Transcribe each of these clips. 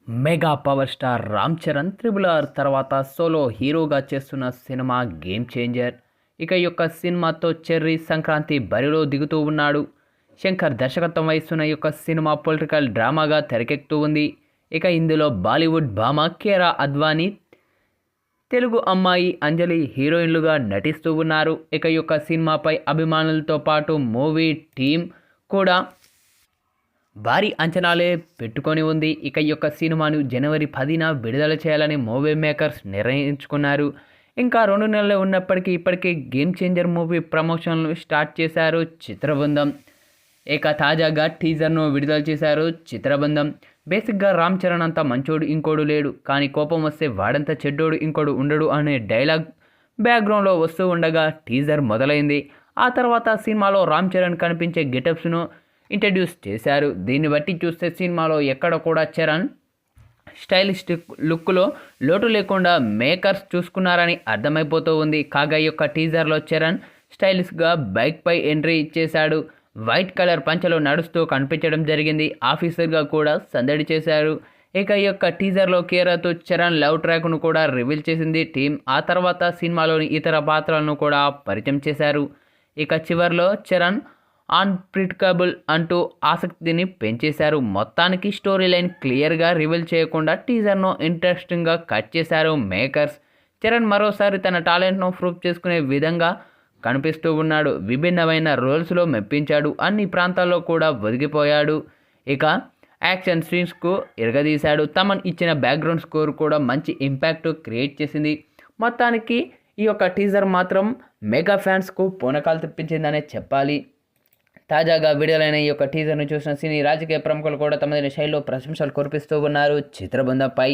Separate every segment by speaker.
Speaker 1: Mega power star Ram Charan triple R తర్వాత solo హీరోగా చేస్తున్న సినిమా గేమ్ చేంజర్. ఇక ఈ యొక్క సినిమాతో చెర్రీ సంక్రాంతి బరిలో దిగుతూ ఉన్నాడు. శంకర్ దర్శకత్వం వహిస్తున్న ఈ యొక్క సినిమా పొలిటికల్ డ్రామాగా తెరకెక్కుతూ ఉంది. ఇక ఇందులో బాలీవుడ్ భామ కేరా అద్వానీ, తెలుగు అమ్మాయి అంజలి హీరోయిన్లుగా నటిస్తూ ఉన్నారు. ఇక ఈ యొక్క సినిమాపై అభిమానులతో పాటు మూవీ టీం కూడా భారీ అంచనాలే పెట్టుకొని ఉంది. ఇక ఈ యొక్క సినిమాను జనవరి 10న విడుదల చేయాలని మూవీ మేకర్స్ నిర్ణయించుకున్నారు. ఇంకా 2 నెలలు ఉన్నప్పటికీ ఇప్పటికే గేమ్ చేంజర్ మూవీ ప్రమోషన్లు స్టార్ట్ చేశారు చిత్రబృందం. ఇక తాజాగా టీజర్ను విడుదల చేశారు చిత్రబృందం. బేసిక్గా రామ్ చరణ్ అంతా మంచోడు ఇంకోడు లేడు, కానీ కోపం వస్తే వాడంతా చెడ్డోడు ఇంకోడు ఉండడు అనే డైలాగ్ బ్యాక్గ్రౌండ్లో వస్తూ ఉండగా టీజర్ మొదలైంది. ఆ తర్వాత సినిమాలో రామ్ చరణ్ కనిపించే గెటప్స్ను ఇంట్రడ్యూస్ చేశారు. దీన్ని బట్టి చూస్తే సినిమాలో ఎక్కడ కూడా చరణ్ స్టైలిస్టిక్ లుక్లో లోటు లేకుండా మేకర్స్ చూసుకున్నారని అర్థమైపోతూ ఉంది. కాగా ఈ యొక్క టీజర్లో చరణ్ స్టైలిష్గా బైక్పై ఎంట్రీ ఇచ్చేశాడు. వైట్ కలర్ పంచలో నడుస్తూ కనిపించడం జరిగింది. ఆఫీసర్గా కూడా సందడి చేశారు. ఇక ఈ యొక్క టీజర్లో కేరాతో చరణ్ లవ్ ట్రాక్ను కూడా రివీల్ చేసింది టీం. ఆ తర్వాత సినిమాలోని ఇతర పాత్రలను కూడా పరిచయం చేశారు. ఇక చివరిలో చరణ్ అన్ప్రిడిక్టబుల్ అంటూ ఆసక్తిని పెంచేశారు. మొత్తానికి స్టోరీ లైన్ క్లియర్గా రివీల్ చేయకుండా టీజర్ను ఇంట్రెస్టింగ్గా కట్ చేశారు మేకర్స్. చరణ్ మరోసారి తన టాలెంట్ను ప్రూవ్ చేసుకునే విధంగా కనిపిస్తూ ఉన్నాడు. విభిన్నమైన రోల్స్లో మెప్పించాడు. అన్ని ప్రాంతాల్లో కూడా ఒదిగిపోయాడు. ఇక యాక్షన్ సీన్స్కు ఇరగదీశాడు. తమన్ ఇచ్చిన బ్యాక్గ్రౌండ్ స్కోర్ కూడా మంచి ఇంపాక్ట్ క్రియేట్ చేసింది. మొత్తానికి ఈ యొక్క టీజర్ మాత్రం మెగా ఫ్యాన్స్కు పూనకాలు తెప్పించిందనే చెప్పాలి. తాజాగా విడుదలైన ఈ యొక్క టీజర్ను చూసిన సినీ రాజకీయ ప్రముఖులు కూడా తమదైన శైలిలో ప్రశంసలు కురిపిస్తూ ఉన్నారు చిత్రబృందంపై.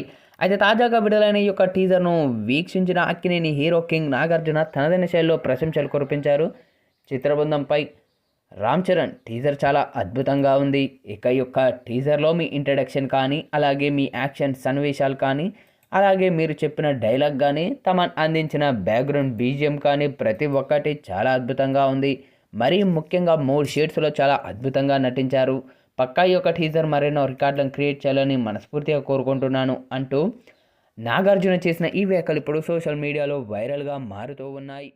Speaker 1: అయితే తాజాగా విడుదలైన ఈ యొక్క టీజర్ను వీక్షించిన అక్కినేని హీరో కింగ్ నాగార్జున తనదైన శైలిలో ప్రశంసలు కురిపించారు చిత్రబృందంపై. రామ్ చరణ్ టీజర్ చాలా అద్భుతంగా ఉంది. ఇక ఈ యొక్క టీజర్లో మీ ఇంట్రడక్షన్ కానీ, అలాగే మీ యాక్షన్ సన్నివేశాలు కానీ, అలాగే మీరు చెప్పిన డైలాగ్ కానీ, తమన్ అందించిన బ్యాక్గ్రౌండ్ బీజిఎం కానీ ప్రతి ఒక్కటి చాలా అద్భుతంగా ఉంది. మరీ ముఖ్యంగా 3 షేడ్స్లో చాలా అద్భుతంగా నటించారు. పక్కా ఈ యొక్క టీజర్ మరెన్నో రికార్డులను క్రియేట్ చేయాలని మనస్ఫూర్తిగా కోరుకుంటున్నాను అంటూ నాగార్జున చేసిన ఈ వ్యాఖ్యలు ఇప్పుడు సోషల్ మీడియాలో వైరల్గా మారుతూ ఉన్నాయి.